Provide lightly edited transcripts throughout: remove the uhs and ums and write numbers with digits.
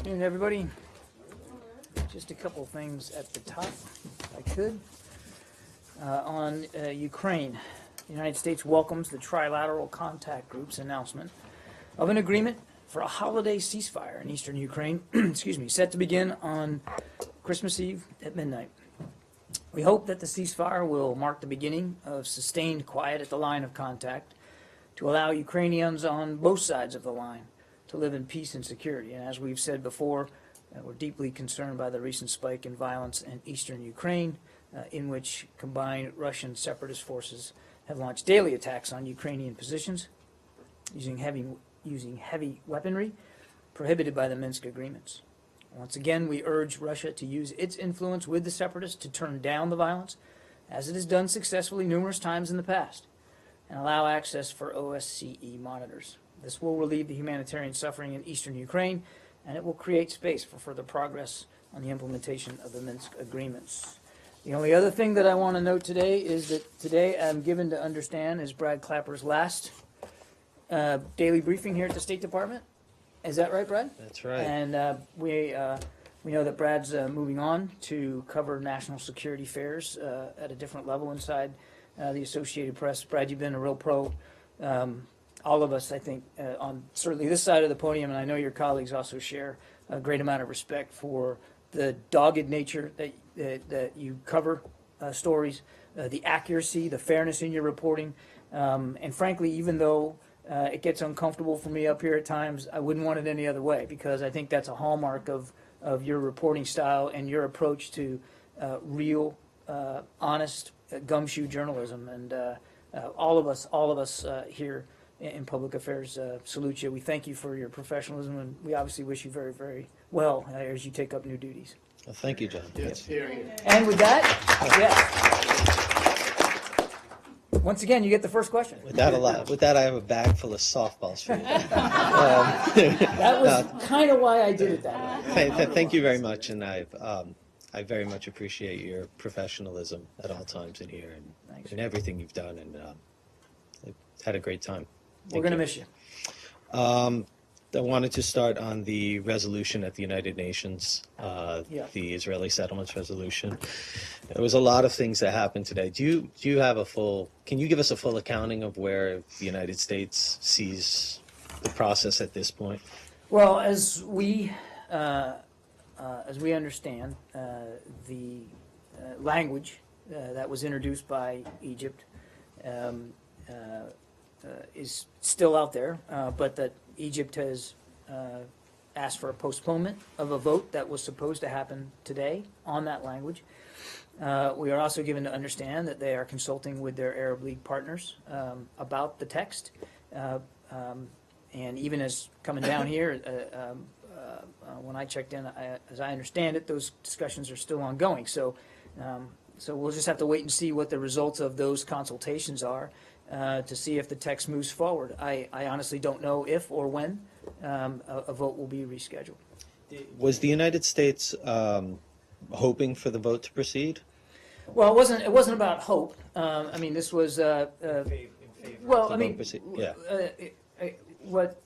Afternoon, everybody. Just a couple of things at the top, if I could. On Ukraine, the United States welcomes the Trilateral Contact Group's announcement of an agreement for a holiday ceasefire in eastern Ukraine, excuse me, set to begin on Christmas Eve at midnight. We hope that the ceasefire will mark the beginning of sustained quiet at the line of contact to allow Ukrainians on both sides of the line to live in peace and security. And as we've said before, we're deeply concerned by the recent spike in violence in eastern Ukraine, in which combined Russian separatist forces have launched daily attacks on Ukrainian positions using heavy weaponry prohibited by the Minsk agreements. Once again, we urge Russia to use its influence with the separatists to turn down the violence, as it has done successfully numerous times in the past, and allow access for OSCE monitors. This will relieve the humanitarian suffering in eastern Ukraine, and it will create space for further progress on the implementation of the Minsk agreements. The only other thing that I want to note today is that today I'm given to understand is Brad Clapper's last daily briefing here at the State Department. Is that right, Brad? That's right. And we know that Brad's moving on to cover national security affairs at a different level inside the Associated Press. Brad, you've been a real pro. All of us, I think, on certainly this side of the podium, and I know your colleagues also share a great amount of respect for the dogged nature that you cover stories, the accuracy, the fairness in your reporting, and frankly, even though it gets uncomfortable for me up here at times, I wouldn't want it any other way, because I think that's a hallmark of your reporting style and your approach to real, honest, gumshoe journalism. And all of us here in public affairs salute you. We thank you for your professionalism, and we obviously wish you very, very well as you take up new duties. Well, thank you, John. Yes. And with that, yes. Once again, you get the first question. With that, I have a bag full of softballs for you. That was kind of why I did it that way. Thank you very much, and I very much appreciate your professionalism at all times in here and everything you've done, and I've had a great time. We're going to miss you. I wanted to start on the resolution at the United Nations, the Israeli settlements resolution. There was a lot of things that happened today. Can you give us a full accounting of where the United States sees the process at this point? Well, as we understand, the language that was introduced by Egypt is still out there, but that Egypt has asked for a postponement of a vote that was supposed to happen today on that language. We are also given to understand that they are consulting with their Arab League partners about the text. And even as coming down here, when I checked in, as I understand it, those discussions are still ongoing. So we'll just have to wait and see what the results of those consultations are to see if the text moves forward. I honestly don't know if or when a vote will be rescheduled. Was the United States hoping for the vote to proceed? Well, it wasn't about hope. I mean, this was well, I mean, yeah. What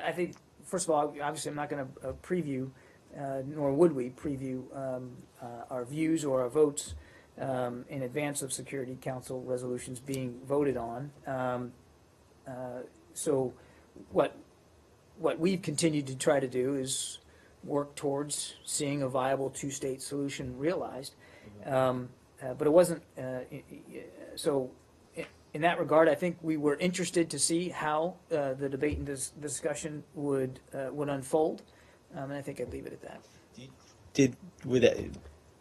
I think, first of all, obviously I'm not going to preview, nor would we preview our views or our votes in advance of Security Council resolutions being voted on. So what we've continued to try to do is work towards seeing a viable two-state solution realized. But it wasn't, so in that regard, I think we were interested to see how the debate and discussion would unfold, and I think I'd leave it at that.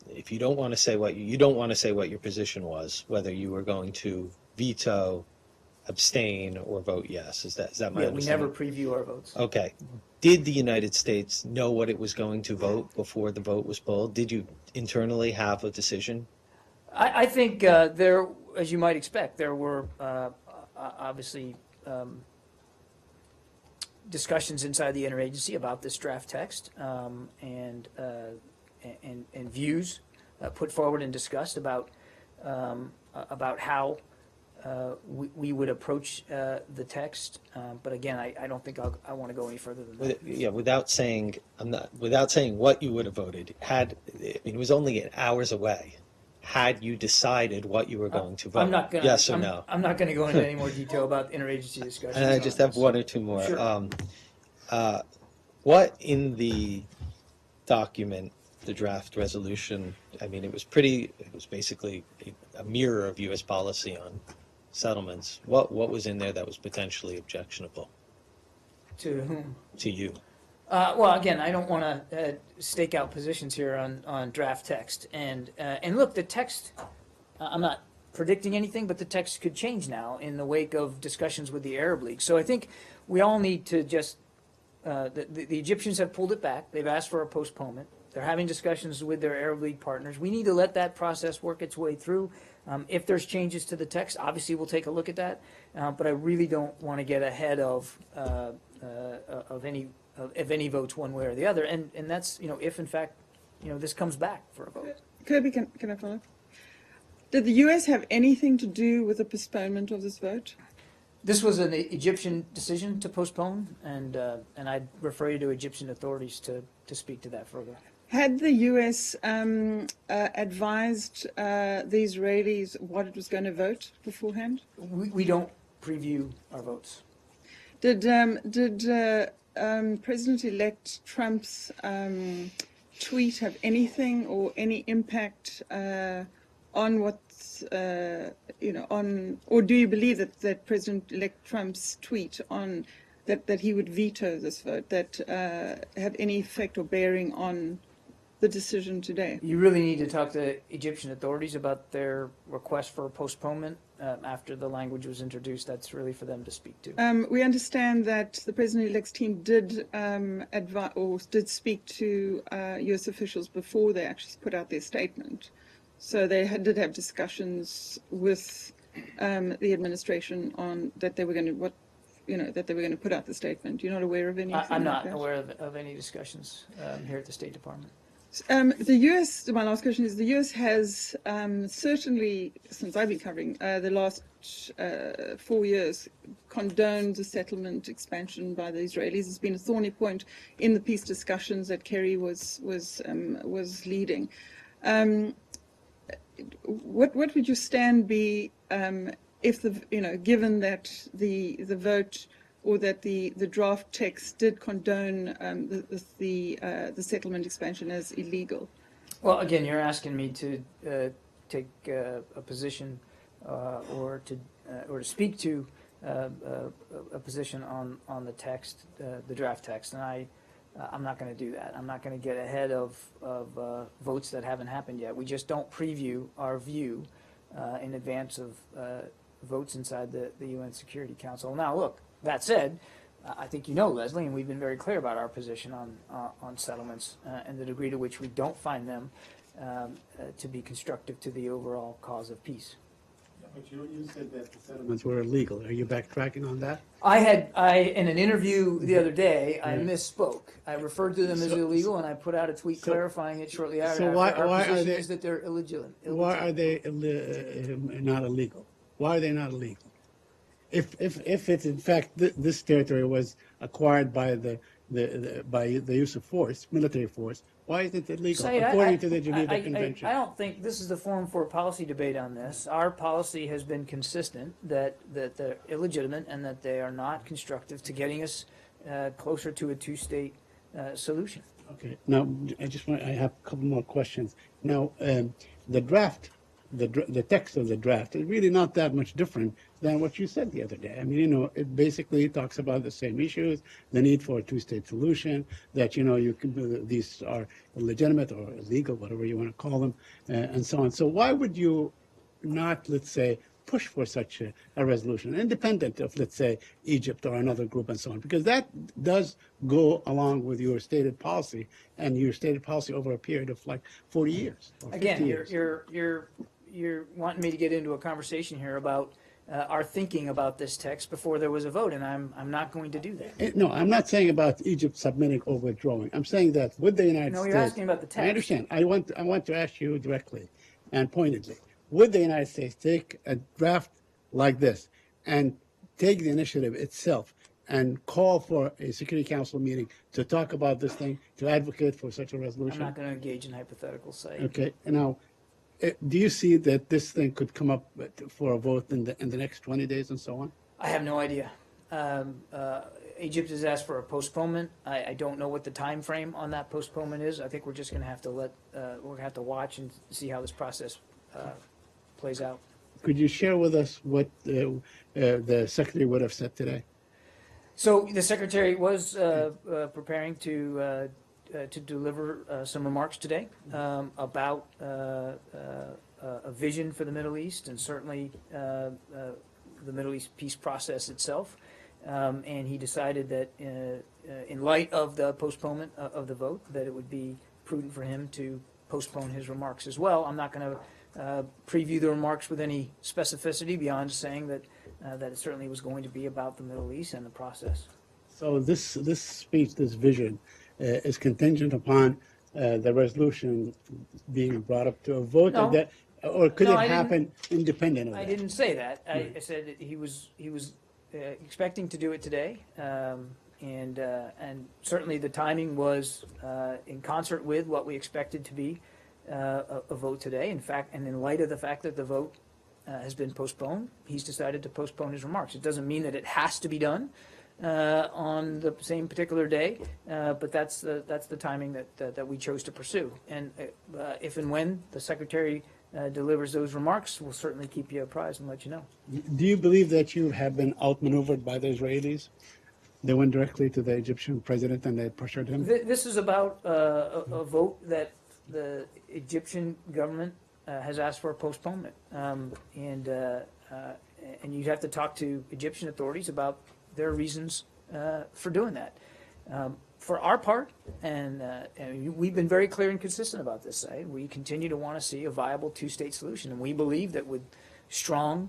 If you don't want to say what you don't want to say what your position was, whether you were going to veto, abstain, or vote yes, is that my understanding? We never preview our votes. Okay. Did the United States know what it was going to vote before the vote was pulled? Did you internally have a decision? I think there, as you might expect, there were obviously discussions inside the interagency about this draft text and views put forward and discussed about how we would approach the text. But again, I don't think I want to go any further than that. Yeah, without saying, without saying what you would have voted, it was only hours away. Had you decided what you were going to vote? I'm not gonna. Yes or I'm, no? I'm not going to go into any more detail about interagency discussions. And I just have one or two more. Sure. What in the document, the draft resolution, I mean, it was basically a mirror of U.S. policy on settlements. What was in there that was potentially objectionable To whom? to you? Well, again, I don't want to stake out positions here on draft text. And look, the text, I'm not predicting anything, but the text could change now in the wake of discussions with the Arab League. So I think we all need to just, the Egyptians have pulled it back. They've asked for a postponement. They're having discussions with their Arab League partners. We need to let that process work its way through. If there's changes to the text, obviously we'll take a look at that. But I really don't want to get ahead of any votes one way or the other, and that's, if in fact, this comes back for a vote. Kirby, can I follow? Did the U.S. have anything to do with the postponement of this vote? This was an Egyptian decision to postpone, and I'd refer you to Egyptian authorities to speak to that further. Had the U.S. Advised the Israelis what it was going to vote beforehand? We don't preview our votes. Did President-elect Trump's tweet have anything or any impact on what, or do you believe that President-elect Trump's tweet on that he would veto this vote, that had any effect or bearing on the decision today? You really need to talk to Egyptian authorities about their request for a postponement after the language was introduced. That's really for them to speak to. We understand that the President-elect's team did did speak to U.S. officials before they actually put out their statement. So they did have discussions with the administration on that they were going to that they were going to put out the statement. You're not aware of anything? I'm like not that? aware of any discussions here at the State Department. The U.S., my last question is, the U.S. has certainly, since I've been covering the last 4 years, condoned the settlement expansion by the Israelis. It's been a thorny point in the peace discussions that Kerry was leading. What would your stand be if given that the vote or that the draft text did condone the settlement expansion as illegal? Well, again, you're asking me to take a position or to speak to a position on the text, the draft text, and I'm not going to do that. I'm not going to get ahead of votes that haven't happened yet. We just don't preview our view in advance of votes inside the UN Security Council. Now, look. That said, I think Leslie, and we've been very clear about our position on settlements and the degree to which we don't find them to be constructive to the overall cause of peace. But you said that the settlements were illegal. Are you backtracking on that? In an interview the other day, I misspoke. I referred to them as illegal, and I put out a tweet clarifying it shortly after. So why our are position they? Is that they're illegitimate. Why are they not illegal? Why are they not illegal? If it's in fact this territory was acquired by the use of force, military force, why is it illegal according to the Geneva Convention? I don't think this is the forum for a policy debate on this. Our policy has been consistent that they're illegitimate and that they are not constructive to getting us closer to a two-state solution. Okay. Now I have a couple more questions. Now the draft. The text of the draft is really not that much different than what you said the other day. I mean, it basically talks about the same issues, the need for a two-state solution, that, these are illegitimate or illegal, whatever you want to call them, and so on. So why would you not, let's say, push for such a resolution, independent of, let's say, Egypt or another group and so on? Because that does go along with your stated policy, and your stated policy over a period of like 40 years. Or 50 Again, years. you're wanting me to get into a conversation here about our thinking about this text before there was a vote, and I'm not going to do that. No, I'm not saying about Egypt submitting or withdrawing. I'm saying that with the United States. No, you're asking about the text. I understand. I want to ask you directly and pointedly. Would the United States take a draft like this and take the initiative itself and call for a Security Council meeting to talk about this thing, to advocate for such a I'm resolution? not going to engage in hypotheticals, say. Okay, now, do you see that this thing could come up for a vote in the next 20 days and so on? I have no idea. Egypt has asked for a postponement. I don't know what the time frame on that postponement is. I think we're just going to have to we're going to have to watch and see how this process plays out. Could you share with us what the Secretary would have said today? So the Secretary was preparing to deliver some remarks today about a vision for the Middle East and certainly the Middle East peace process itself. And he decided that in light of the postponement of the vote, that it would be prudent for him to postpone his remarks as well. I'm not going to preview the remarks with any specificity beyond saying that that it certainly was going to be about the Middle East and the process. So this speech, this vision, is contingent upon the resolution being brought up to a vote, No. or could No, it I didn't- happen independent of I that? didn't say that. I said that he was expecting to do it today, and certainly the timing was in concert with what we expected to be a vote today. In fact, and in light of the fact that the vote has been postponed, he's decided to postpone his remarks. It doesn't mean that it has to be done on the same particular day, but that's the timing that we chose to pursue. And if and when the Secretary delivers those remarks, we'll certainly keep you apprised and let you know. Do you believe that you have been outmaneuvered by the Israelis? They went directly to the Egyptian president and they pressured him? This is about a vote that the Egyptian government has asked for a postponement, and you'd have to talk to Egyptian authorities about their reasons for doing that. For our part, and we've been very clear and consistent about this, we continue to want to see a viable two-state solution, and we believe that with strong,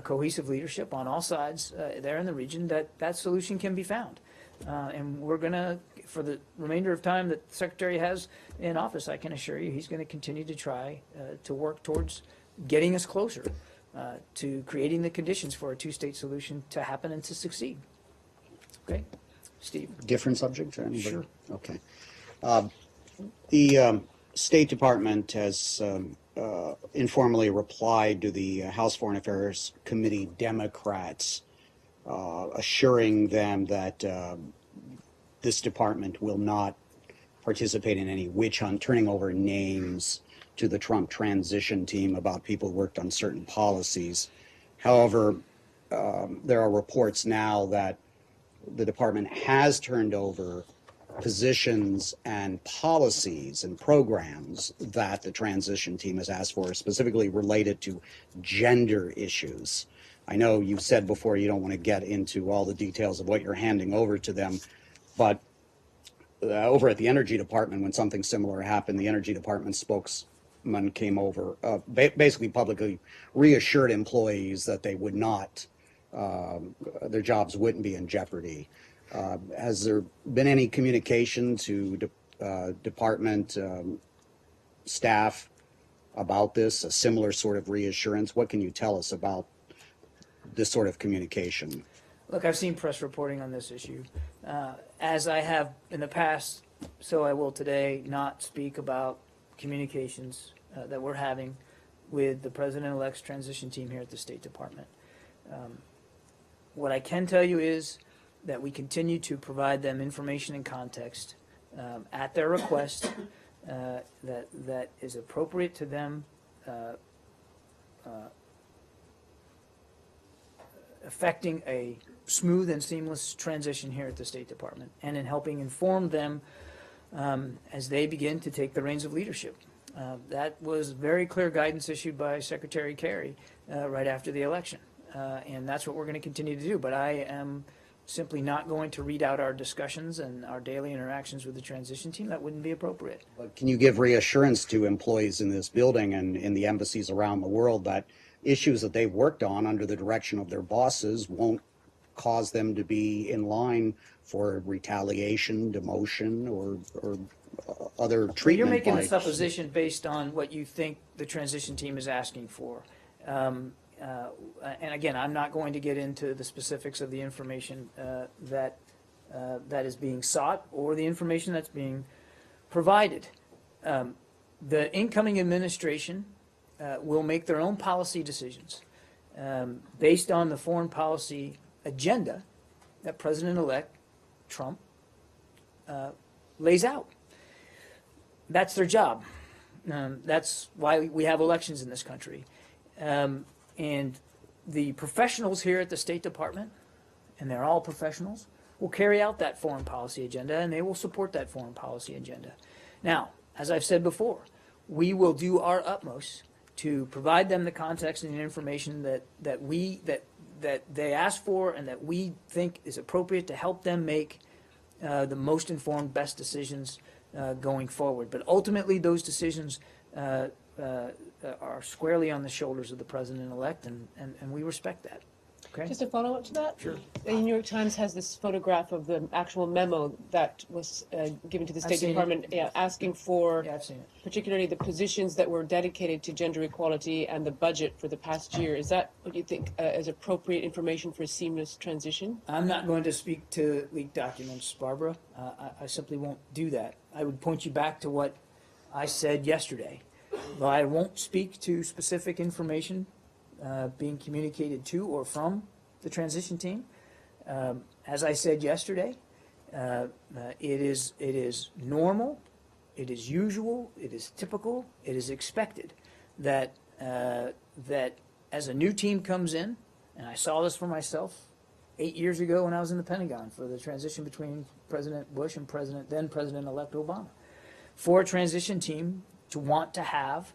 cohesive leadership on all sides there in the region, that solution can be found. And we're going to, for the remainder of time that the Secretary has in office, I can assure you he's going to continue to try to work towards getting us closer to creating the conditions for a two-state solution to happen and to succeed. Okay? Steve? Different subject or anybody? Sure. Okay. The State Department has informally replied to the House Foreign Affairs Committee Democrats, assuring them that this department will not participate in any witch hunt, turning over names to the Trump transition team about people who worked on certain policies. However, there are reports now that the department has turned over positions and policies and programs that the transition team has asked for, specifically related to gender issues. I know you've said before you don't want to get into all the details of what you're handing over to them, but over at the Energy Department, when something similar happened, the Energy Department spokesman came over, basically publicly reassured employees that they would not, their jobs wouldn't be in jeopardy. Has there been any communication to department staff about this, a similar sort of reassurance? What can you tell us about this sort of communication? Look, I've seen press reporting on this issue. As I have in the past, so I will today not speak about communications that we're having with the President-elect's transition team here at the State Department. What I can tell you is that we continue to provide them information and context at their request that is appropriate to them, affecting a smooth and seamless transition here at the State Department, and in helping inform them as they begin to take the reins of leadership. That was very clear guidance issued by Secretary Kerry right after the election, and that's what we're going to continue to do. But I am simply not going to read out our discussions and our daily interactions with the transition team. That wouldn't be appropriate. But can you give reassurance to employees in this building and in the embassies around the world that issues that they've worked on under the direction of their bosses won't cause them to be in line for retaliation, demotion, or other treatment? Well, you're making by... a supposition based on what you think the transition team is asking for. and again, I'm not going to get into the specifics of the information that is being sought or the information that's being provided. The incoming administration will make their own policy decisions based on the foreign policy agenda that President-elect Trump lays out. That's their job. That's why we have elections in this country. And the professionals here at the State Department, and they're all professionals, will carry out that foreign policy agenda, and they will support that foreign policy agenda. Now, as I've said before, we will do our utmost to provide them the context and the information that they ask for and that we think is appropriate to help them make the most informed, best decisions going forward. But ultimately, those decisions are squarely on the shoulders of the president-elect, and we respect that. Okay? Just a follow-up to that? Sure. The New York Times has this photograph of the actual memo that was given to the State seen it. Department asking for Yeah, I've seen it. particularly the positions that were dedicated to gender equality and the budget for the past year. Is that what you think is appropriate information for a seamless transition? I'm not going to speak to leaked documents, Barbara. I simply won't do that. I would point you back to what I said yesterday. Though I won't speak to specific information being communicated to or from the transition team. As I said yesterday, it is normal, it is usual, it is typical, it is expected that as a new team comes in, and I saw this for myself 8 years ago when I was in the Pentagon for the transition between President Bush and then President-elect Obama, for a transition team to want to have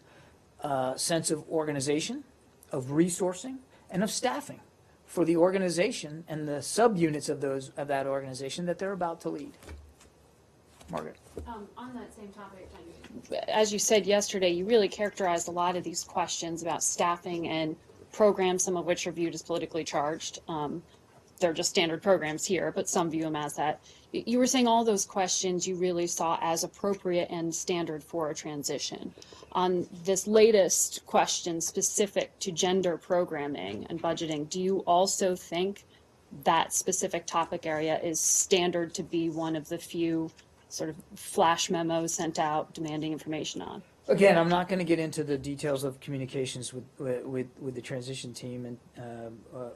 a sense of organization, of resourcing, and of staffing for the organization and the subunits of that organization that they're about to lead. Margaret. On that same topic, as you said yesterday, you really characterized a lot of these questions about staffing and programs, some of which are viewed as politically charged. They're just standard programs here, but some view them as that. You were saying all those questions you really saw as appropriate and standard for a transition. On this latest question specific to gender programming and budgeting, do you also think that specific topic area is standard to be one of the few sort of flash memos sent out demanding information on? Again, I'm not going to get into the details of communications with the transition team and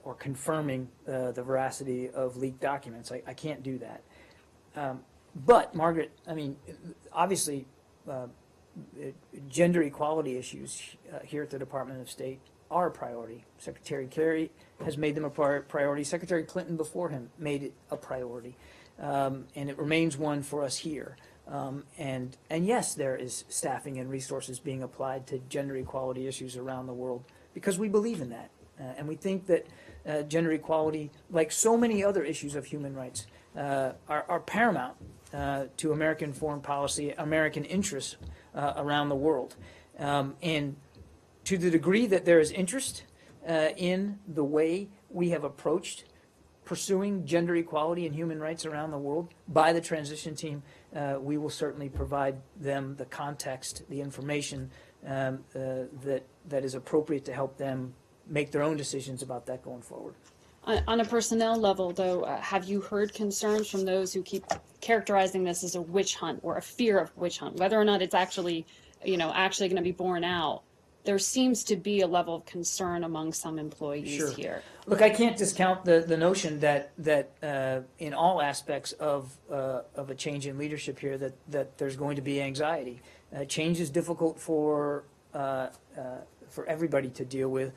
or confirming the veracity of leaked documents. I can't do that. But Margaret, I mean, obviously, gender equality issues here at the Department of State are a priority. Secretary Kerry has made them a priority. Secretary Clinton before him made it a priority, and it remains one for us here. And yes, there is staffing and resources being applied to gender equality issues around the world because we believe in that. And we think that gender equality, like so many other issues of human rights, are paramount to American foreign policy, American interests around the world. And to the degree that there is interest in the way we have approached pursuing gender equality and human rights around the world by the transition team, we will certainly provide them the context, the information that is appropriate to help them make their own decisions about that going forward. On a personnel level, though, have you heard concerns from those who keep characterizing this as a witch hunt or a fear of witch hunt, whether or not it's actually going to be borne out? There seems to be a level of concern among some employees here. Look, I can't discount the notion that in all aspects of a change in leadership here that there's going to be anxiety. Change is difficult for everybody to deal with.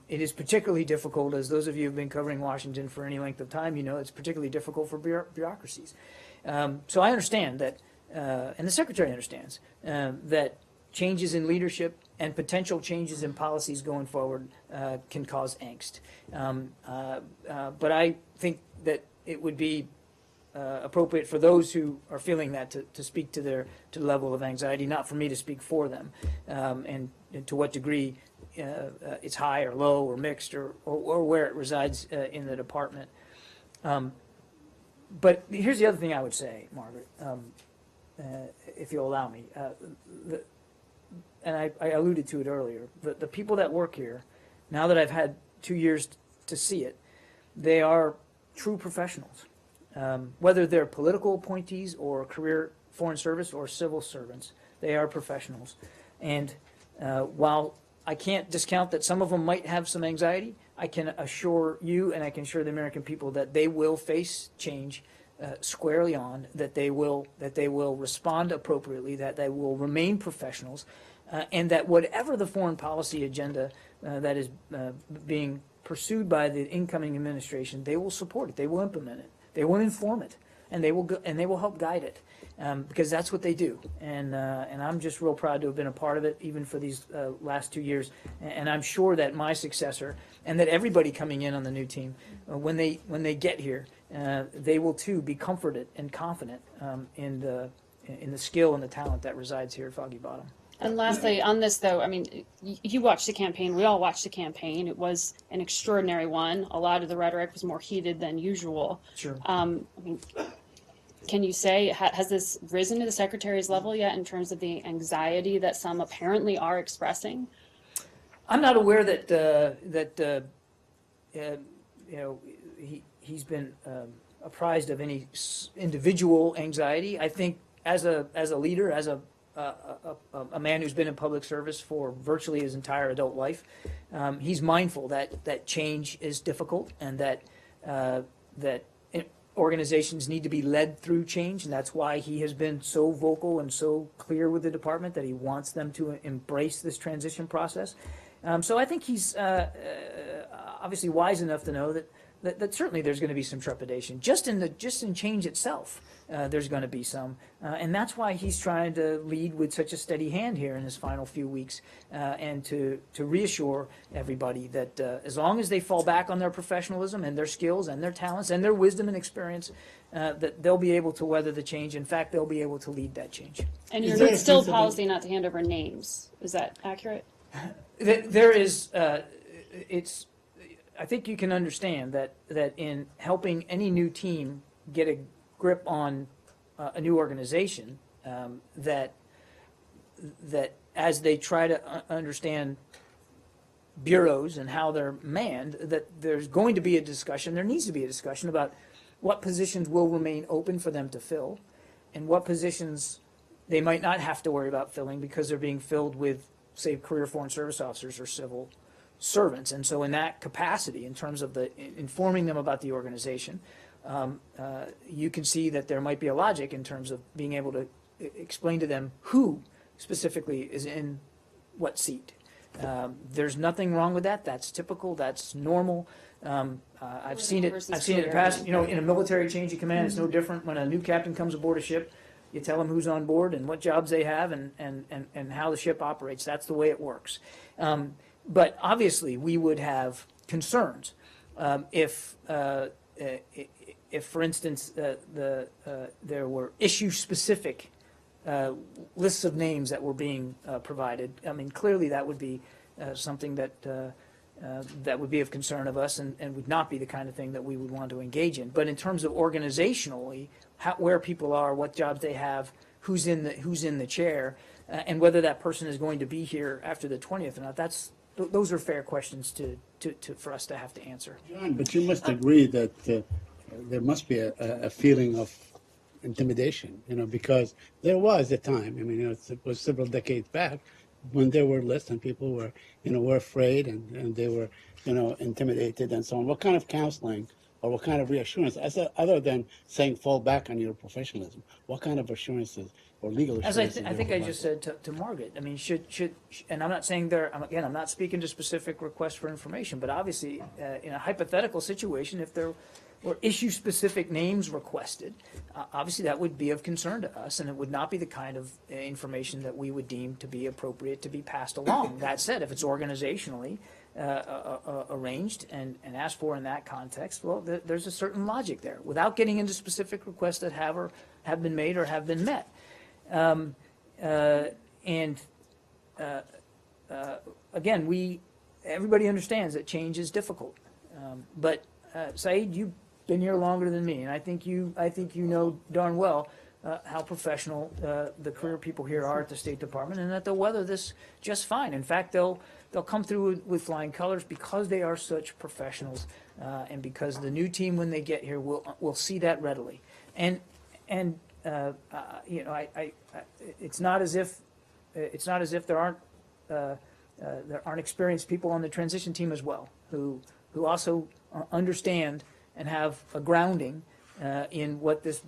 It is particularly difficult, as those of you who have been covering Washington for any length of time, it's particularly difficult for bureaucracies. So I understand that, and the Secretary understands, that changes in leadership and potential changes in policies going forward can cause angst. But I think that it would be appropriate for those who are feeling that to speak to the level of anxiety, not for me to speak for them, and to what degree it's high or low or mixed or where it resides in the department. But here's the other thing I would say, Margaret, if you'll allow me. And I alluded to it earlier. The people that work here now that I've had 2 years to see it, they are true professionals. Whether they're political appointees or career foreign service or civil servants, they are professionals. And while I can't discount that some of them might have some anxiety, I can assure you and I can assure the American people that they will face change squarely on, that they will respond appropriately, that they will remain professionals, and that whatever the foreign policy agenda that is being pursued by the incoming administration, they will support it, they will implement it, they will inform it, and they will help guide it, because that's what they do. And I'm just real proud to have been a part of it, even for these last 2 years. And I'm sure that my successor and that everybody coming in on the new team, when they get here, they will too be comforted and confident in the skill and the talent that resides here at Foggy Bottom. And lastly, on this though, I mean, you watched the campaign, we all watched the campaign. It was an extraordinary one. A lot of the rhetoric was more heated than usual. Sure. I mean, can you say, has this risen to the Secretary's level yet in terms of the anxiety that some apparently are expressing? I'm not aware that he's been apprised of any individual anxiety. I think as a leader, as a man who's been in public service for virtually his entire adult life, he's mindful that change is difficult and that organizations need to be led through change, and that's why he has been so vocal and so clear with the department that he wants them to embrace this transition process. So I think he's obviously wise enough to know that certainly there's going to be some trepidation. Just in change itself, there's going to be some, and that's why he's trying to lead with such a steady hand here in his final few weeks, and to reassure everybody that as long as they fall back on their professionalism and their skills and their talents and their wisdom and experience, that they'll be able to weather the change. In fact, they'll be able to lead that change. And Is you're there a still sense of- policy not to hand over names. Is that accurate? There is, I think you can understand that in helping any new team get a grip on a new organization, that as they try to understand bureaus and how they're manned, that there's going to be a discussion, there needs to be a discussion about what positions will remain open for them to fill and what positions they might not have to worry about filling because they're being filled with, say, career foreign service officers or civil servants. And so in that capacity, in terms of informing them about the organization, you can see that there might be a logic in terms of being able to explain to them who specifically is in what seat. There's nothing wrong with that. That's typical. That's normal. I've seen it in the past. In a military change of command, it's no different. When a new captain comes aboard a ship, you tell them who's on board and what jobs they have and how the ship operates. That's the way it works. But obviously, we would have concerns if, for instance, there were issue-specific lists of names that were being provided. I mean, clearly that would be something that would be of concern of us and would not be the kind of thing that we would want to engage in. But in terms of organizationally, where people are, what jobs they have, who's in the chair, and whether that person is going to be here after the 20th or not, those are fair questions for us to have to answer. John, but you must agree that there must be a feeling of intimidation, because there was a time, it was several decades back, when there were lists and people were afraid and they were, intimidated and so on. What kind of counseling or what kind of reassurance, other than saying fall back on your professionalism, what kind of assurances or legal assurances? As I think I just said to Margaret, I mean, should and I'm not saying I'm not speaking to specific requests for information, but obviously in a hypothetical situation, if there were issue-specific names requested, obviously that would be of concern to us, and it would not be the kind of information that we would deem to be appropriate to be passed along. That said, if it's organizationally arranged and asked for in that context, well, there's a certain logic there, without getting into specific requests that have been made or have been met. Again, everybody understands that change is difficult, but Saeed, you've been here longer than me, and I think you know darn well how professional the career people here are at the State Department, and that they'll weather this just fine. In fact, they'll come through with flying colors because they are such professionals, and because the new team, when they get here, will see that readily. And you know, it's not as if there aren't experienced people on the transition team as well who also understand and have a grounding in what this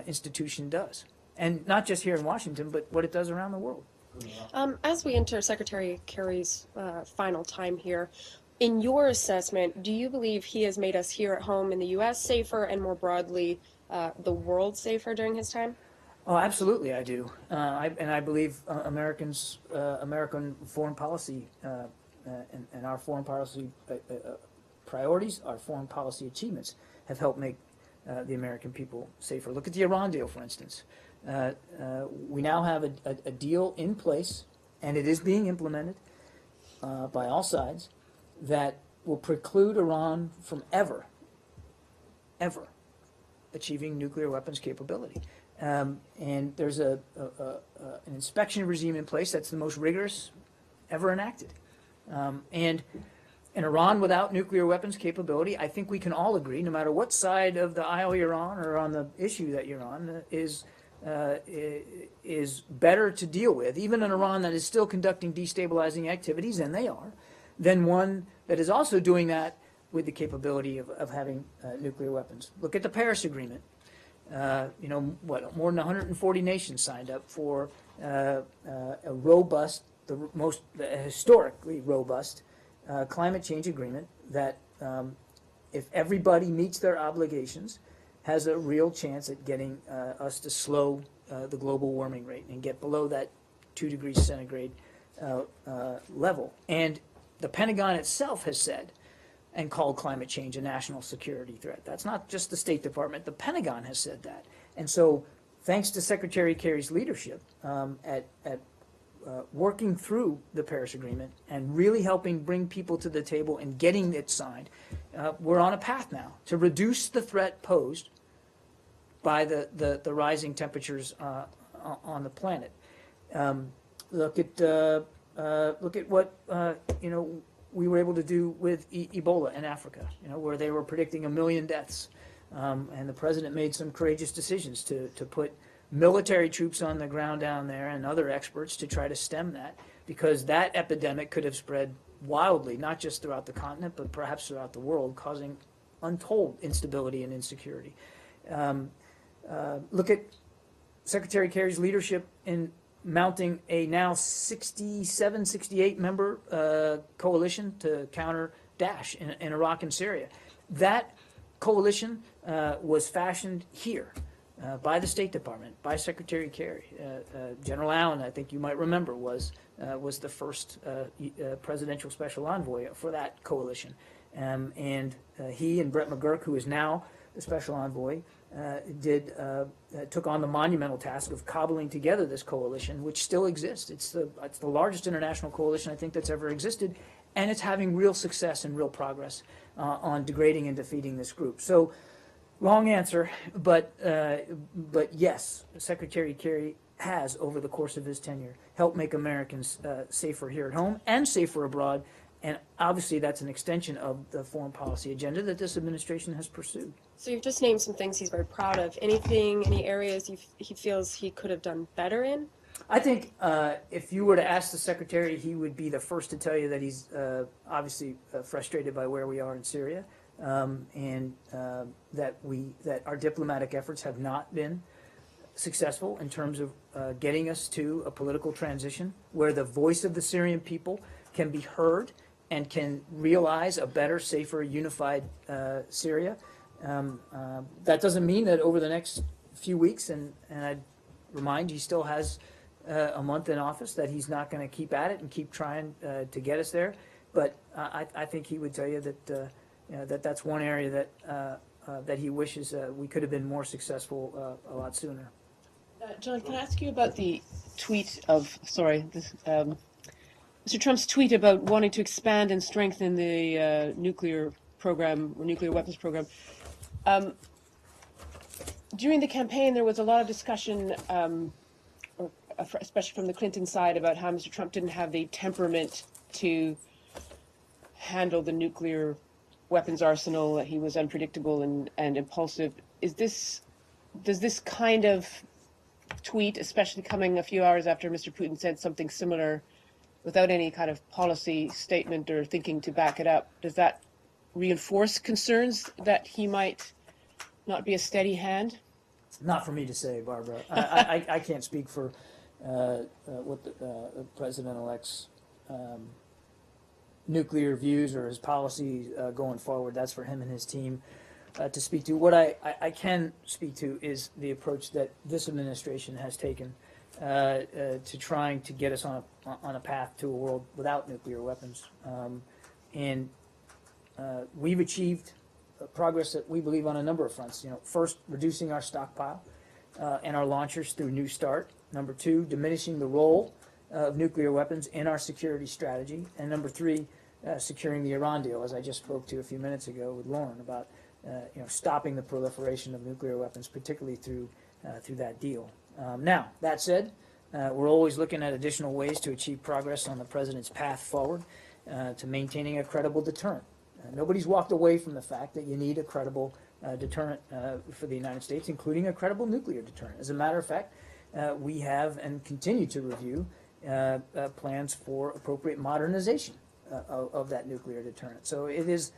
institution does, and not just here in Washington, but what it does around the world. As we enter Secretary Kerry's final time here, in your assessment, do you believe he has made us here at home in the U.S. safer and more broadly the world safer during his time? Oh, absolutely, I do. I believe American foreign policy and our foreign policy priorities, our foreign policy achievements have helped make the American people safer. Look at the Iran deal, for instance. We now have a deal in place, and it is being implemented by all sides, that will preclude Iran from ever achieving nuclear weapons capability. And there's an inspection regime in place that's the most rigorous ever enacted. And in Iran without nuclear weapons capability, I think we can all agree, no matter what side of the aisle you're on or on the issue that you're on, is better to deal with, even an Iran that is still conducting destabilizing activities, and they are, than one that is also doing that with the capability of having nuclear weapons. Look at the Paris Agreement. You know, what, more than 140 nations signed up for a robust, the historically robust climate change agreement that, if everybody meets their obligations, has a real chance at getting us to slow the global warming rate and get below that 2 degrees centigrade level. And the Pentagon itself has said and called climate change a national security threat. That's not just the State Department. The Pentagon has said that. And so thanks to Secretary Kerry's leadership at working through the Paris Agreement and really helping bring people to the table and getting it signed, we're on a path now to reduce the threat posed by the rising temperatures on the planet. Look at what we were able to do with Ebola in Africa, where they were predicting 1 million deaths, and the president made some courageous decisions to put military troops on the ground down there and other experts to try to stem that, because that epidemic could have spread wildly, not just throughout the continent, but perhaps throughout the world, causing untold instability and insecurity. Look at Secretary Kerry's leadership in mounting a now 67, 68 member coalition to counter Daesh in Iraq and Syria. That coalition was fashioned here by the State Department, by Secretary Kerry. General Allen, I think you might remember, was the first presidential special envoy for that coalition. And he and Brett McGurk, who is now the special envoy, took on the monumental task of cobbling together this coalition, which still exists. It's the largest international coalition I think that's ever existed, and it's having real success and real progress on degrading and defeating this group. So, long answer, but yes, Secretary Kerry has, over the course of his tenure, helped make Americans safer here at home and safer abroad. And obviously, that's an extension of the foreign policy agenda that this administration has pursued. So you've just named some things he's very proud of. Any areas he feels he could have done better in? I think if you were to ask the secretary, he would be the first to tell you that he's obviously frustrated by where we are in Syria, and that our diplomatic efforts have not been successful in terms of getting us to a political transition where the voice of the Syrian people can be heard and can realize a better, safer, unified Syria. That doesn't mean that over the next few weeks, and I'd remind he still has a month in office, that he's not going to keep at it and keep trying to get us there. But I think he would tell you that that's one area that he wishes we could have been more successful a lot sooner. John, can I ask you about the tweet of, Mr. Trump's tweet about wanting to expand and strengthen the nuclear program or nuclear weapons program? during the campaign, there was a lot of discussion, especially from the Clinton side, about how Mr. Trump didn't have the temperament to handle the nuclear weapons arsenal, that he was unpredictable and impulsive. Does this kind of tweet, especially coming a few hours after Mr. Putin said something similar without any kind of policy statement or thinking to back it up, does that reinforce concerns that he might not be a steady hand? Not for me to say, Barbara. I can't speak for what the president-elect's nuclear views or his policy going forward. That's for him and his team to speak to. What I can speak to is the approach that this administration has taken to trying to get us on a path to a world without nuclear weapons. And we've achieved progress that we believe on a number of fronts. First, reducing our stockpile and our launchers through New START. Number two, diminishing the role of nuclear weapons in our security strategy. And number three, securing the Iran deal, as I just spoke to a few minutes ago with Lauren about stopping the proliferation of nuclear weapons, particularly through that deal. Now, that said, we're always looking at additional ways to achieve progress on the president's path forward to maintaining a credible deterrent. Nobody's walked away from the fact that you need a credible deterrent for the United States, including a credible nuclear deterrent. As a matter of fact, we have and continue to review plans for appropriate modernization of that nuclear deterrent. So it is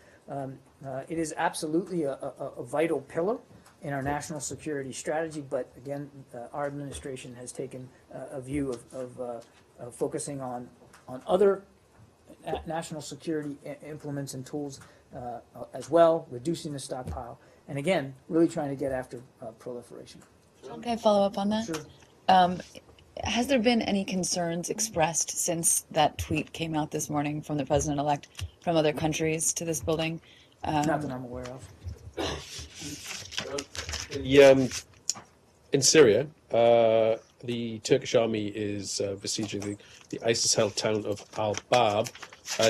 absolutely a vital pillar in our national security strategy. But again, our administration has taken a view of focusing on other national security implements and tools as well, reducing the stockpile, and again, really trying to get after proliferation. Can I follow up on that? Sure. Has there been any concerns expressed since that tweet came out this morning from the president-elect from other countries to this building? Not that I'm aware of. In Syria, the Turkish army is besieging the ISIS-held town of Al-Bab.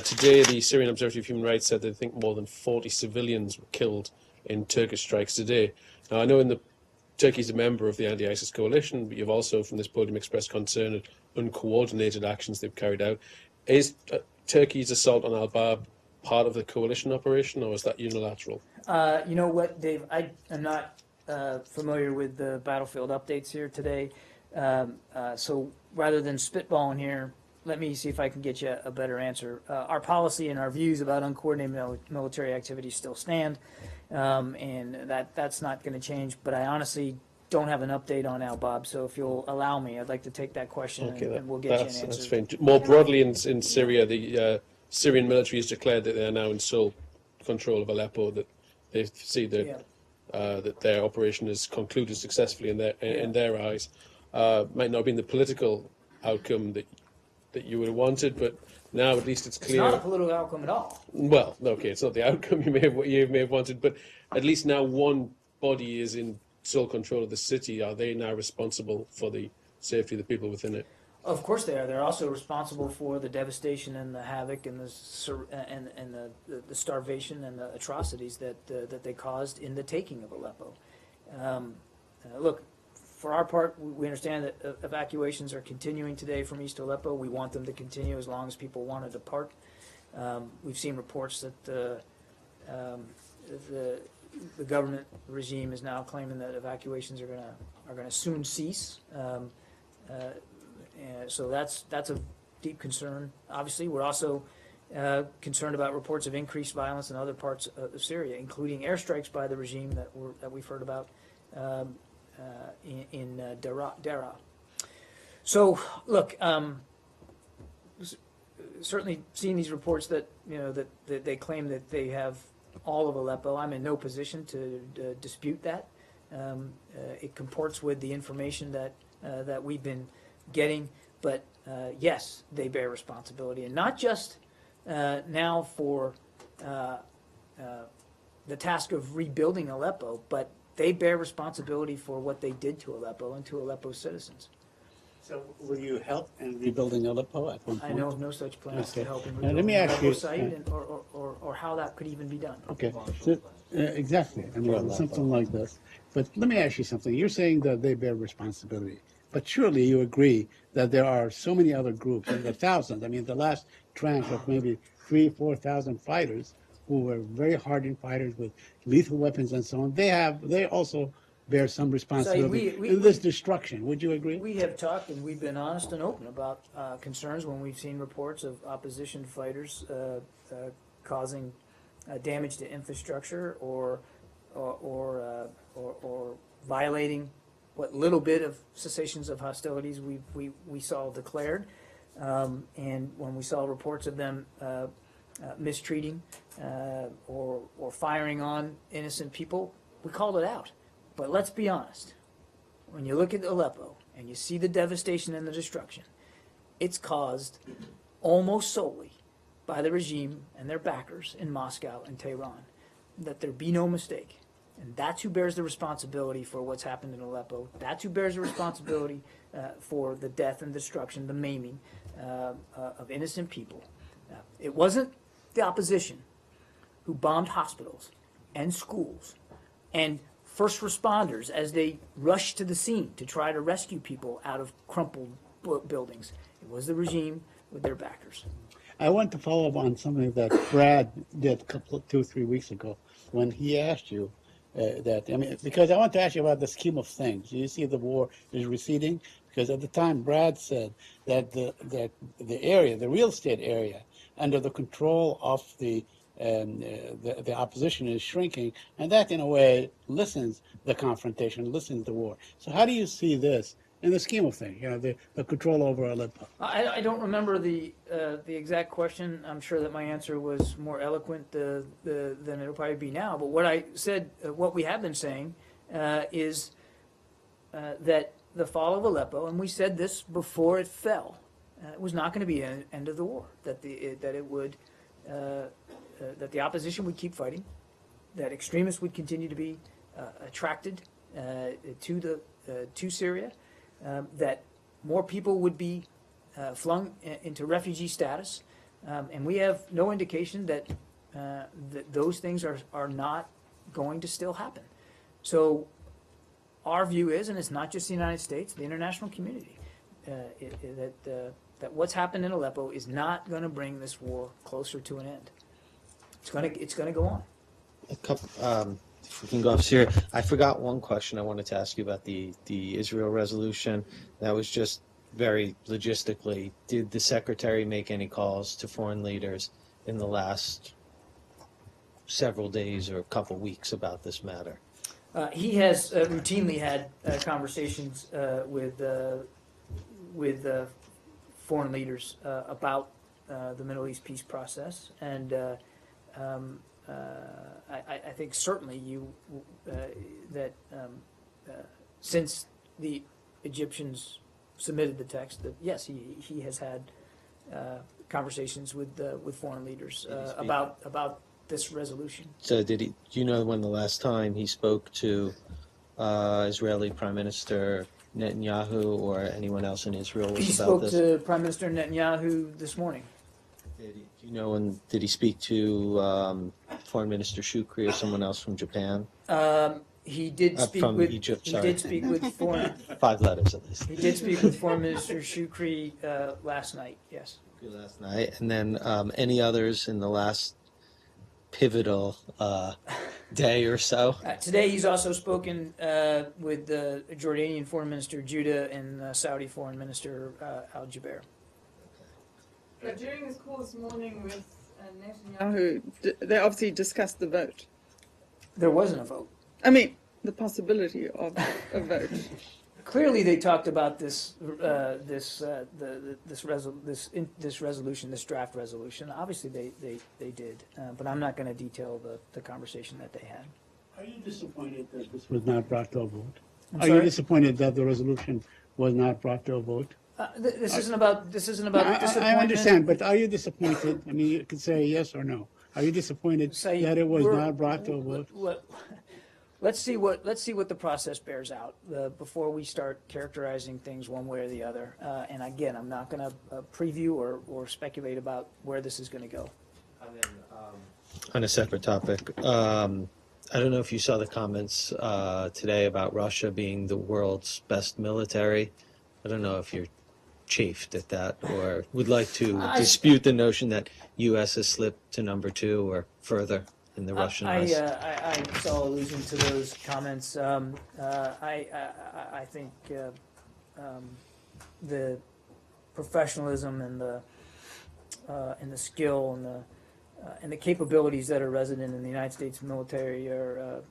Today, the Syrian Observatory of Human Rights said they think more than 40 civilians were killed in Turkish strikes today. Now, I know Turkey's a member of the anti-ISIS coalition, but you've also, from this podium, expressed concern at uncoordinated actions they've carried out. Is Turkey's assault on Al-Bab part of the coalition operation, or is that unilateral? You know what, Dave? I am not familiar with the battlefield updates here today. So rather than spitballing here, let me see if I can get you a better answer. Our policy and our views about uncoordinated military activities still stand, and that's not going to change. But I honestly don't have an update on Al-Bab, so if you'll allow me, I'd like to take that question and we'll get you an answer. That's fine. More broadly in Syria, the Syrian military has declared that they are now in sole control of Aleppo, that they see that their operation is concluded successfully in their eyes. Might not have been the political outcome that you would have wanted, but now at least it's clear. It's not a political outcome at all. Well, okay, it's not the outcome you may have wanted, but at least now one body is in sole control of the city. Are they now responsible for the safety of the people within it? Of course they are. They're also responsible for the devastation and the havoc and the starvation and the atrocities that they caused in the taking of Aleppo. Look, for our part, we understand that evacuations are continuing today from East Aleppo. We want them to continue as long as people want to depart. We've seen reports that the government regime is now claiming that evacuations are going to soon cease. So that's a deep concern. Obviously, we're also concerned about reports of increased violence in other parts of Syria, including airstrikes by the regime that we've heard about in Daraa. So, look, certainly seeing these reports that that they claim that they have all of Aleppo, I'm in no position to dispute that. It comports with the information that we've been getting, but yes, they bear responsibility, and not just now for the task of rebuilding Aleppo, but they bear responsibility for what they did to Aleppo and to Aleppo's citizens. So will you help in rebuilding Aleppo at one point? I know of no such plans to help in Now, let rebuilding me ask Aleppo you, site or how that could even be done. Okay. Exactly. I mean, something like this. But let me ask you something. You're saying that they bear responsibility, but surely you agree that there are so many other groups, and the thousands. I mean, the last tranche of maybe 3,000 to 4,000 fighters who were very hardened fighters with lethal weapons and so on. They also bear some responsibility in this destruction. Would you agree? We have talked and we've been honest and open about concerns when we've seen reports of opposition fighters causing damage to infrastructure or violating what little bit of cessations of hostilities we saw declared, and when we saw reports of them mistreating or firing on innocent people, we called it out. But let's be honest, when you look at Aleppo and you see the devastation and the destruction, it's caused almost solely by the regime and their backers in Moscow and Tehran. Let there be no mistake. And that's who bears the responsibility for what's happened in Aleppo. That's who bears the responsibility for the death and destruction, the maiming of innocent people. It wasn't the opposition who bombed hospitals and schools and first responders as they rushed to the scene to try to rescue people out of crumpled buildings. It was the regime with their backers. I want to follow up on something that Brad did 2 or 3 weeks ago when he asked you because I want to ask you about the scheme of things. You see the war is receding? Because at the time, Brad said that the area, the real estate area, under the control of the opposition is shrinking, and that in a way lessens the confrontation, lessens the war. So how do you see this in the scheme of things? The control over Aleppo. I don't remember the exact question. I'm sure that my answer was more eloquent than it'll probably be now. But what I said, what we have been saying, is that the fall of Aleppo, and we said this before it fell, it was not going to be an end of the war. That the opposition would keep fighting, that extremists would continue to be attracted to Syria, that more people would be flung into refugee status, and we have no indication that those things are not going to still happen. So our view is, and it's not just the United States, the international community, that what's happened in Aleppo is not going to bring this war closer to an end. It's going to go on. If we can go up here, I forgot one question I wanted to ask you about the Israel resolution. That was just very logistically. Did the secretary make any calls to foreign leaders in the last several days or a couple weeks about this matter? He has routinely had conversations with foreign leaders about the Middle East peace process, and I think certainly since the Egyptians submitted the text, that yes, he has had conversations with foreign leaders about this resolution. So do you know when the last time he spoke to Israeli Prime Minister Netanyahu or anyone else in Israel was about this? He spoke to Prime Minister Netanyahu this morning. Do you know when, did he speak to Foreign Minister Shukri or someone else from Japan? He did speak from with Egypt, he sorry. did speak with foreign 5 letters at least. he did speak with Foreign Minister Shukri last night. Yes. Last night, and then any others in the last pivotal day or so? Today he's also spoken with the Jordanian Foreign Minister Judah and Saudi Foreign Minister Al Jaber. But during his call this morning with Netanyahu, they obviously discussed the vote. There wasn't a vote. I mean, the possibility of a vote. Clearly, they talked about this resolution, this draft resolution. Obviously, they did, but I'm not going to detail the conversation that they had. Are you disappointed that this was not brought to a vote? I'm Are sorry? you disappointed that the resolution was not brought to a vote? This isn't about disappointment. I understand, but are you disappointed? I mean, you could say yes or no. Are you disappointed Say that it was we're- not brought to a vote? Let's see what the process bears out before we start characterizing things one way or the other. And again, I'm not going to preview or speculate about where this is going to go. On a separate topic, I don't know if you saw the comments today about Russia being the world's best military. I don't know if you're chafed at that or would like to dispute the notion that U.S. has slipped to number 2 or further in the Russian list. I saw allusion to those comments. I think the professionalism and the skill and the capabilities that are resident in the United States military are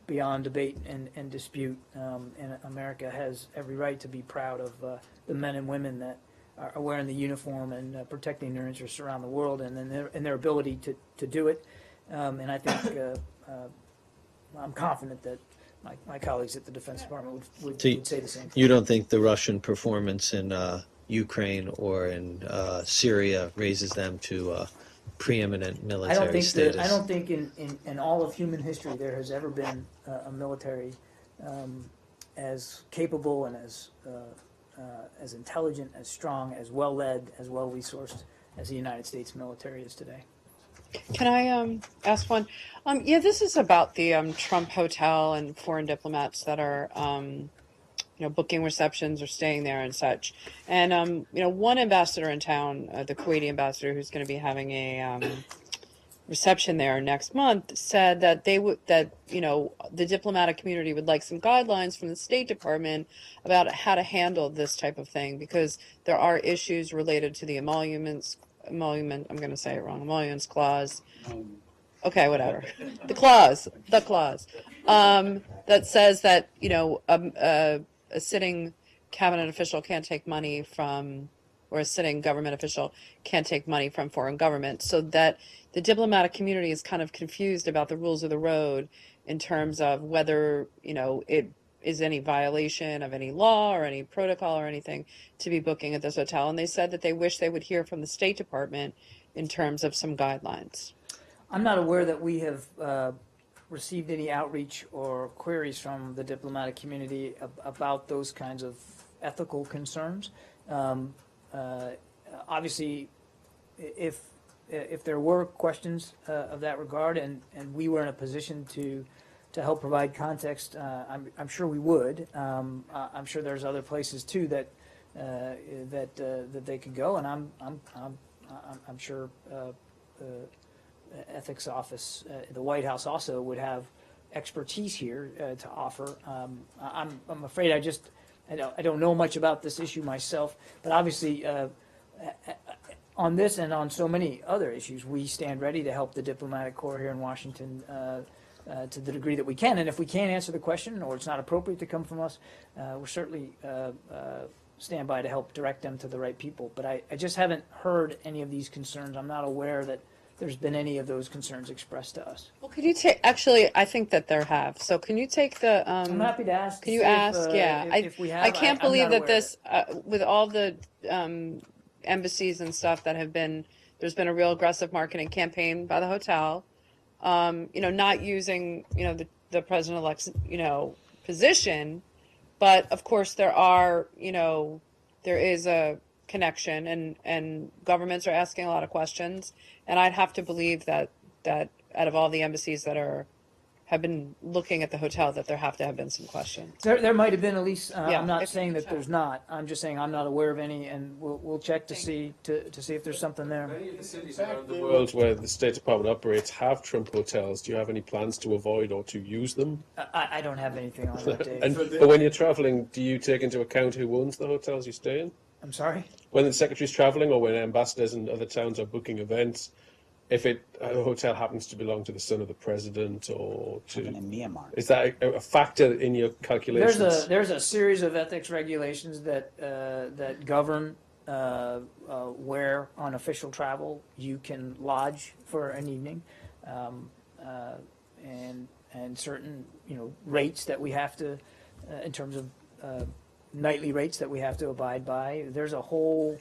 beyond debate and dispute. And America has every right to be proud of the men and women that are wearing the uniform and protecting their interests around the world, and their ability to do it. And I think I'm confident that my colleagues at the Defense Department would say the same thing. You don't think the Russian performance in Ukraine or in Syria raises them to preeminent military status? I don't think in all of human history there has ever been a military as capable and as intelligent, as strong, as well led, as well resourced as the United States military is today. Can I ask one? Yeah, this is about the Trump Hotel and foreign diplomats that are, booking receptions or staying there and such. And one ambassador in town, the Kuwaiti ambassador, who's going to be having a reception there next month, said that the diplomatic community would like some guidelines from the State Department about how to handle this type of thing, because there are issues related to the emoluments clause. Okay, whatever. The clause that says that a sitting cabinet official can't take money from, or a sitting government official can't take money from foreign government, so that the diplomatic community is kind of confused about the rules of the road in terms of whether it is any violation of any law or any protocol or anything to be booking at this hotel. And they said that they wish they would hear from the State Department in terms of some guidelines. I'm not aware that we have received any outreach or queries from the diplomatic community about those kinds of ethical concerns. Obviously, if there were questions of that regard, and we were in a position to help provide context, I'm sure we would. I'm sure there's other places too that they could go, and I'm sure ethics office, the White House also would have expertise here to offer. I'm afraid I don't know much about this issue myself, but obviously on this and on so many other issues, we stand ready to help the diplomatic corps here in Washington to the degree that we can. And if we can't answer the question or it's not appropriate to come from us, we're certainly stand by to help direct them to the right people. But I just haven't heard any of these concerns. I'm not aware that there's been any of those concerns expressed to us. Well, could you take? Actually, I think that there have. So, can you take the? I'm happy to ask. Can you ask? If we have, I can't believe that this, with all the embassies and stuff that have been, there's been a real aggressive marketing campaign by the hotel. Not using the president-elect's position, but of course there is a connection, and governments are asking a lot of questions, and I'd have to believe that out of all the embassies that have been looking at the hotel, that there have to have been some questions. There might have been, at least. Yeah, I'm not saying that there's not. I'm just saying I'm not aware of any, and we'll check to see if there's something there. Many of the cities around the world where the State Department operates have Trump hotels. Do you have any plans to avoid or to use them? I don't have anything on that, Dave. But when you're traveling, do you take into account who owns the hotels you stay in? I'm sorry? When the secretary's traveling or when ambassadors in other towns are booking events, if a hotel happens to belong to the son of the president or to Even in Myanmar. is that a factor in your calculations? There's a series of ethics regulations that govern where on official travel you can lodge for an evening, and certain rates that we have to, in terms of nightly rates that we have to abide by. There's a whole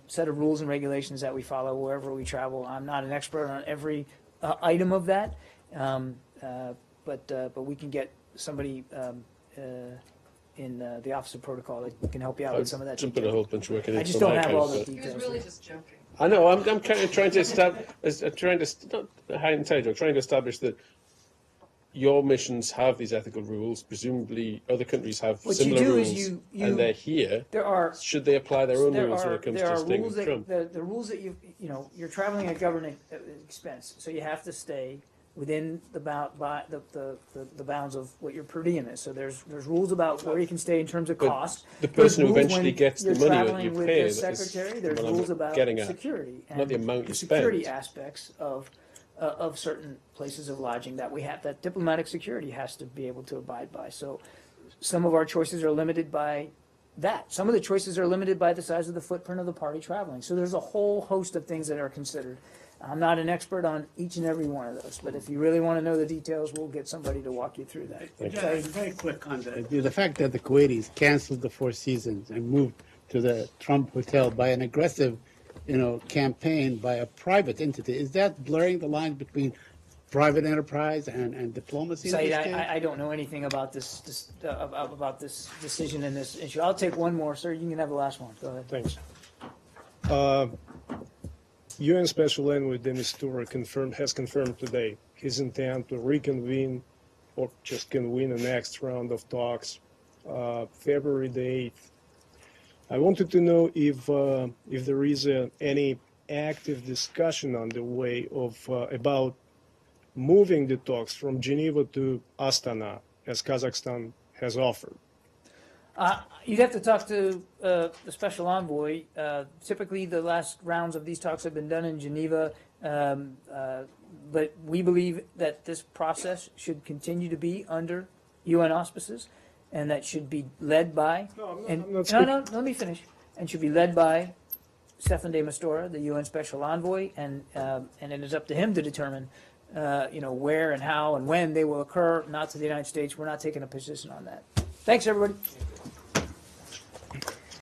set of rules and regulations that we follow wherever we travel. I'm not an expert on every item of that, but we can get somebody in the Office of Protocol that can help you out with some of that. Jump in a whole bunch of work. I just don't have all the details. He was really just joking. I know. I'm kind of trying to establish, trying to establish that your missions have these ethical rules. Presumably, other countries have What you similar do rules, is you and they're here. there are Should they apply their own there rules when are it comes there to are staying rules with that Trump? the rules that you're traveling at government expense, so you have to stay within the bounds of what your per diem is. So there's rules about where you can stay in terms of But cost. the There's person who rules eventually when gets the you're money that traveling you with pay, the that is secretary. There's what I'm rules about getting at. security Not the amount you security spend. aspects of certain places of lodging that diplomatic security has to be able to abide by. So some of our choices are limited by that. Some of the choices are limited by the size of the footprint of the party traveling. So there's a whole host of things that are considered. I'm not an expert on each and every one of those, but if you really want to know the details, we'll get somebody to walk you through that. Just very quick on the fact that the Kuwaitis canceled the Four Seasons and moved to the Trump Hotel by an aggressive, campaign by a private entity. Is that blurring the lines between private enterprise and diplomacy? in Said, this case? I don't know anything about this decision and this issue. I'll take one more, sir. You can have the last one. Go ahead. Thanks. UN Special Envoy Denis Tura has confirmed today his intent to reconvene or just convene the next round of talks February the 8th. I wanted to know if there is any active discussion underway about moving the talks from Geneva to Astana, as Kazakhstan has offered. You'd have to talk to the special envoy. Typically, the last rounds of these talks have been done in Geneva, but we believe that this process should continue to be under UN auspices, and that should be led by. No, let me finish. And should be led by Staffan de Mistura, the UN special envoy, and it is up to him to determine, where and how and when they will occur. Not to the United States. We're not taking a position on that. Thanks, everybody.